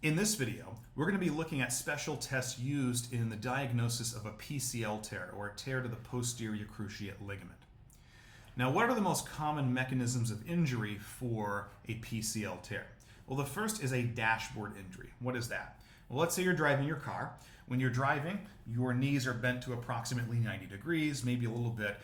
In this video, we're going to be looking at special tests used in the diagnosis of a PCL tear, or a tear to the posterior cruciate ligament. Now, what are the most common mechanisms of injury for a PCL tear? Well, the first is a dashboard injury. What is that? Well, let's say you're driving your car. When you're driving, your knees are bent to approximately 90 degrees, maybe a little bit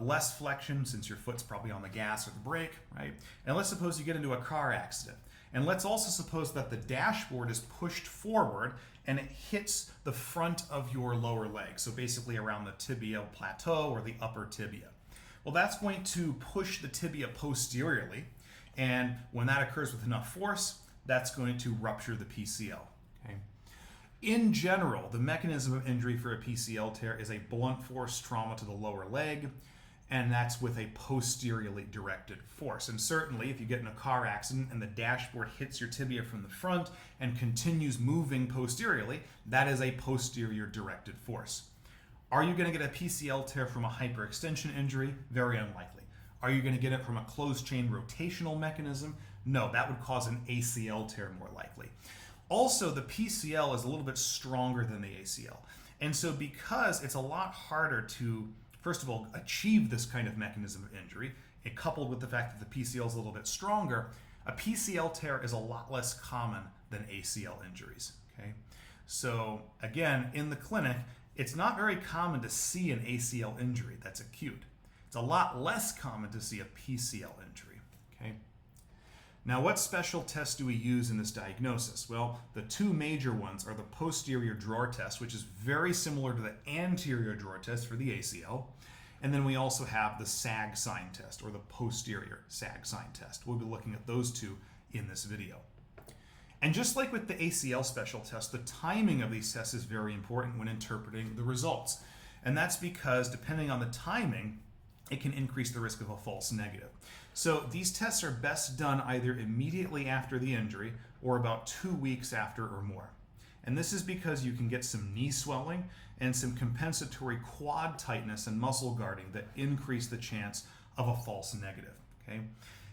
less flexion since your foot's probably on the gas or the brake, right? And let's suppose you get into a car accident. And let's also suppose that the dashboard is pushed forward and it hits the front of your lower leg, so basically around the tibial plateau or the upper tibia. Well, that's going to push the tibia posteriorly, and when that occurs with enough force, that's going to rupture the PCL. Okay? In general, the mechanism of injury for a PCL tear is a blunt force trauma to the lower leg, and that's with a posteriorly directed force. And certainly, if you get in a car accident and the dashboard hits your tibia from the front and continues moving posteriorly, that is a posterior directed force. Are you going to get a PCL tear from a hyperextension injury? Very unlikely. Are you going to get it from a closed chain rotational mechanism? No, that would cause an ACL tear more likely. Also, the PCL is a little bit stronger than the ACL. And so because it's a lot harder to, first of all, achieve this kind of mechanism of injury, it coupled with the fact that the PCL is a little bit stronger, a PCL tear is a lot less common than ACL injuries. Okay? So again, in the clinic, it's not very common to see an ACL injury that's acute. It's a lot less common to see a PCL injury. Okay? Now, what special tests do we use in this diagnosis? Well, the two major ones are the posterior drawer test, which is very similar to the anterior drawer test for the ACL. And then we also have the sag sign test, or the posterior sag sign test. We'll be looking at those two in this video. And just like with the ACL special test, the timing of these tests is very important when interpreting the results. And that's because depending on the timing, it can increase the risk of a false negative. So these tests are best done either immediately after the injury or about 2 weeks after or more. And this is because you can get some knee swelling and some compensatory quad tightness and muscle guarding that increase the chance of a false negative. Okay?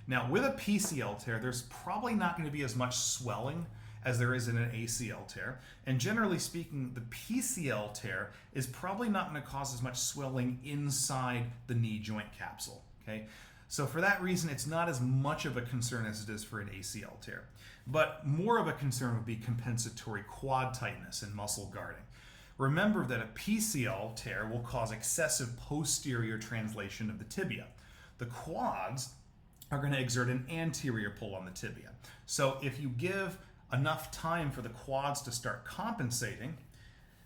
Now, with a PCL tear, there's probably not going to be as much swelling as there is in an ACL tear. And generally speaking, the PCL tear is probably not going to cause as much swelling inside the knee joint capsule. Okay? So for that reason, it's not as much of a concern as it is for an ACL tear. But more of a concern would be compensatory quad tightness and muscle guarding. Remember that a PCL tear will cause excessive posterior translation of the tibia. The quads are going to exert an anterior pull on the tibia. So if you give enough time for the quads to start compensating,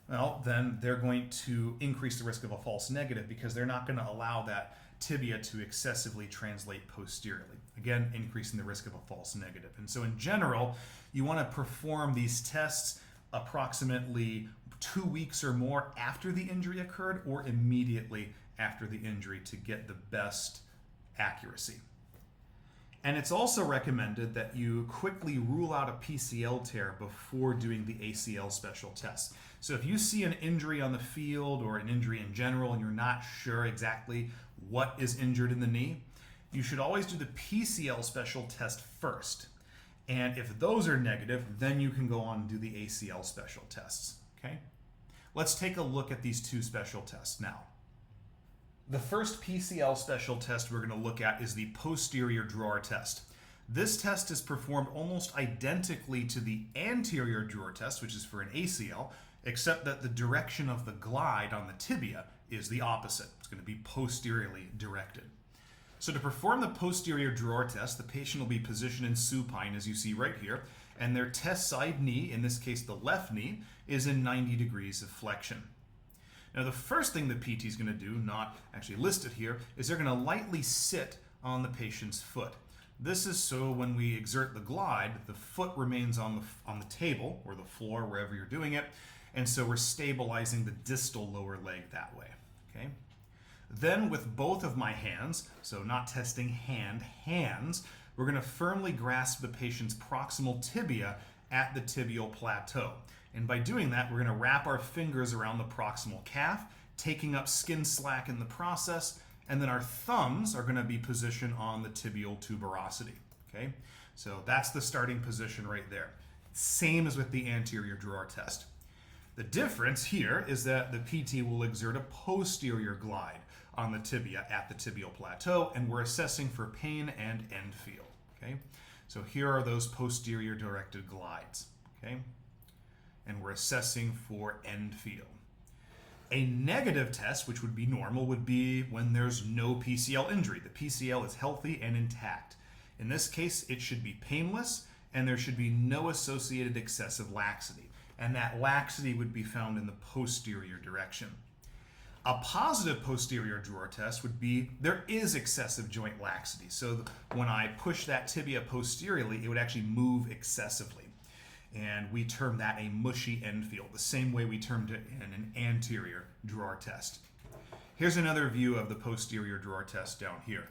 well, then they're going to increase the risk of a false negative because they're not going to allow that tibia to excessively translate posteriorly. Again, increasing the risk of a false negative. And so in general, you want to perform these tests approximately 2 weeks or more after the injury occurred or immediately after the injury to get the best accuracy. And it's also recommended that you quickly rule out a PCL tear before doing the ACL special test. So if you see an injury on the field or an injury in general and you're not sure exactly what is injured in the knee, you should always do the PCL special test first. And if those are negative, then you can go on and do the ACL special tests. Okay? Let's take a look at these two special tests now. The first PCL special test we're going to look at is the posterior drawer test. This test is performed almost identically to the anterior drawer test, which is for an ACL, except that the direction of the glide on the tibia is the opposite. It's going to be posteriorly directed. So to perform the posterior drawer test, the patient will be positioned in supine, as you see right here, and their test side knee, in this case the left knee, is in 90 degrees of flexion. Now, the first thing the PT is going to do, not actually listed here, is they're going to lightly sit on the patient's foot. This is so when we exert the glide, the foot remains on the table or the floor, wherever you're doing it, and so we're stabilizing the distal lower leg that way. Okay? Then with both of my hands, so not testing hands, we're going to firmly grasp the patient's proximal tibia at the tibial plateau. And by doing that, we're going to wrap our fingers around the proximal calf, taking up skin slack in the process, and then our thumbs are going to be positioned on the tibial tuberosity. Okay, so that's the starting position right there. Same as with the anterior drawer test. The difference here is that the PT will exert a posterior glide on the tibia at the tibial plateau, and we're assessing for pain and end feel. Okay, so here are those posterior directed glides. Okay, and we're assessing for end feel. A negative test, which would be normal, would be when there's no PCL injury. The PCL is healthy and intact. In this case, it should be painless, and there should be no associated excessive laxity. And that laxity would be found in the posterior direction. A positive posterior drawer test would be there is excessive joint laxity. So when I push that tibia posteriorly, it would actually move excessively. And we term that a mushy end feel, the same way we termed it in an anterior drawer test. Here's another view of the posterior drawer test down here.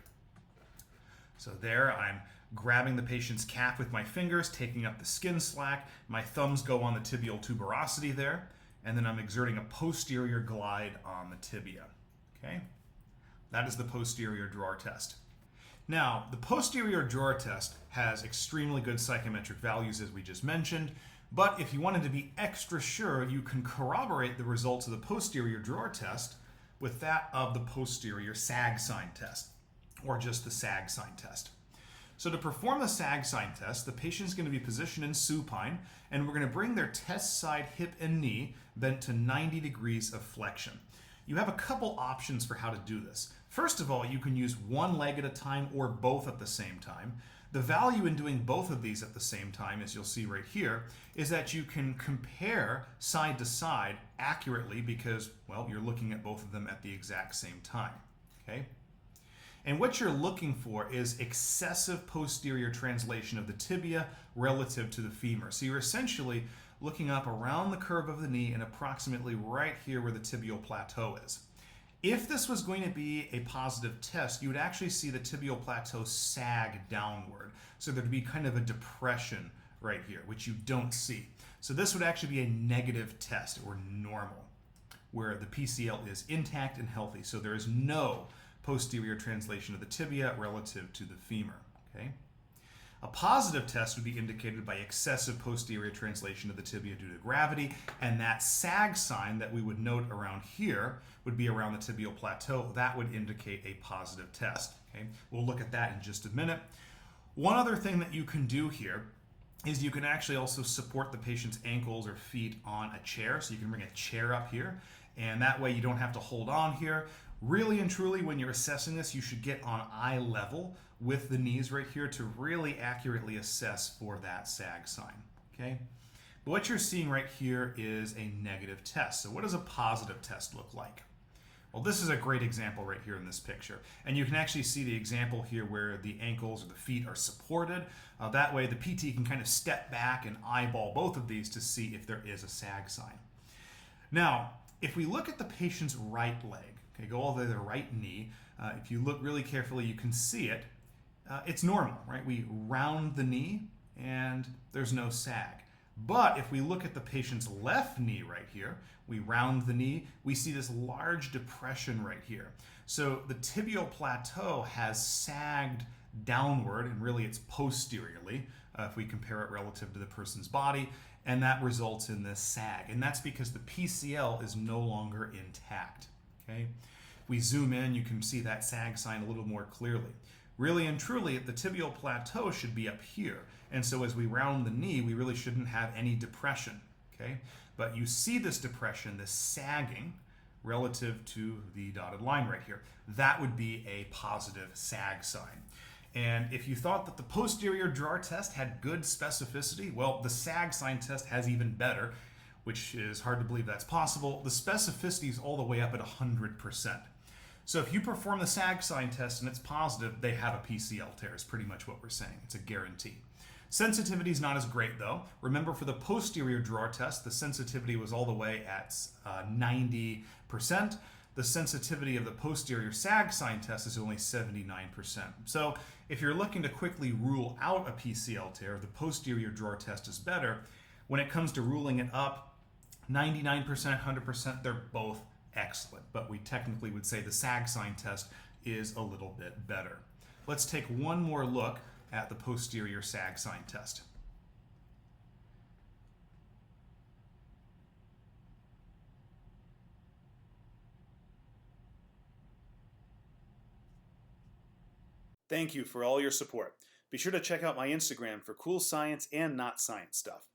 So there I'm grabbing the patient's calf with my fingers, taking up the skin slack. My thumbs go on the tibial tuberosity there, and then I'm exerting a posterior glide on the tibia. Okay? That is the posterior drawer test. Now, the posterior drawer test has extremely good psychometric values, as we just mentioned, but if you wanted to be extra sure, you can corroborate the results of the posterior drawer test with that of the posterior sag sign test, or just the sag sign test. So to perform the sag sign test, the patient is going to be positioned in supine, and we're going to bring their test side hip and knee bent to 90 degrees of flexion. You have a couple options for how to do this. First of all, you can use one leg at a time or both at the same time. The value in doing both of these at the same time, as you'll see right here, is that you can compare side to side accurately because, well, you're looking at both of them at the exact same time. Okay? And what you're looking for is excessive posterior translation of the tibia relative to the femur. So you're essentially looking up around the curve of the knee and approximately right here where the tibial plateau is. If this was going to be a positive test, you would actually see the tibial plateau sag downward. So there'd be kind of a depression right here, which you don't see. So this would actually be a negative test, or normal, where the PCL is intact and healthy. So there is no posterior translation of the tibia relative to the femur. Okay? A positive test would be indicated by excessive posterior translation of the tibia due to gravity, and that sag sign that we would note around here would be around the tibial plateau. That would indicate a positive test. Okay? We'll look at that in just a minute. One other thing that you can do here is you can actually also support the patient's ankles or feet on a chair. So you can bring a chair up here, and that way you don't have to hold on here. Really and truly, when you're assessing this, you should get on eye level with the knees right here to really accurately assess for that sag sign. Okay? But what you're seeing right here is a negative test. So what does a positive test look like? Well, this is a great example right here in this picture. And you can actually see the example here where the ankles or the feet are supported. That way the PT can kind of step back and eyeball both of these to see if there is a sag sign. Now, if we look at the patient's right leg, okay, go all the way to the right knee, if you look really carefully, you can see it. It's normal, right? We round the knee and there's no sag. But if we look at the patient's left knee right here, we round the knee, we see this large depression right here. So the tibial plateau has sagged downward, and really it's posteriorly, if we compare it relative to the person's body, and that results in this sag. And that's because the PCL is no longer intact. Okay? If we zoom in, you can see that sag sign a little more clearly. Really and truly, the tibial plateau should be up here. And so as we round the knee, we really shouldn't have any depression. Okay? But you see this depression, this sagging, relative to the dotted line right here. That would be a positive sag sign. And if you thought that the posterior drawer test had good specificity, well, the sag sign test has even better, which is hard to believe that's possible. The specificity is all the way up at 100%. So if you perform the sag sign test and it's positive, they have a PCL tear, is pretty much what we're saying. It's a guarantee. Sensitivity is not as great though. Remember, for the posterior drawer test, the sensitivity was all the way at 90%. The sensitivity of the posterior sag sign test is only 79%. So if you're looking to quickly rule out a PCL tear, the posterior drawer test is better. When it comes to ruling it up, 99%, 100%, they're both excellent. But we technically would say the sag sign test is a little bit better. Let's take one more look at the posterior sag sign test. Thank you for all your support. Be sure to check out my Instagram for cool science and not science stuff.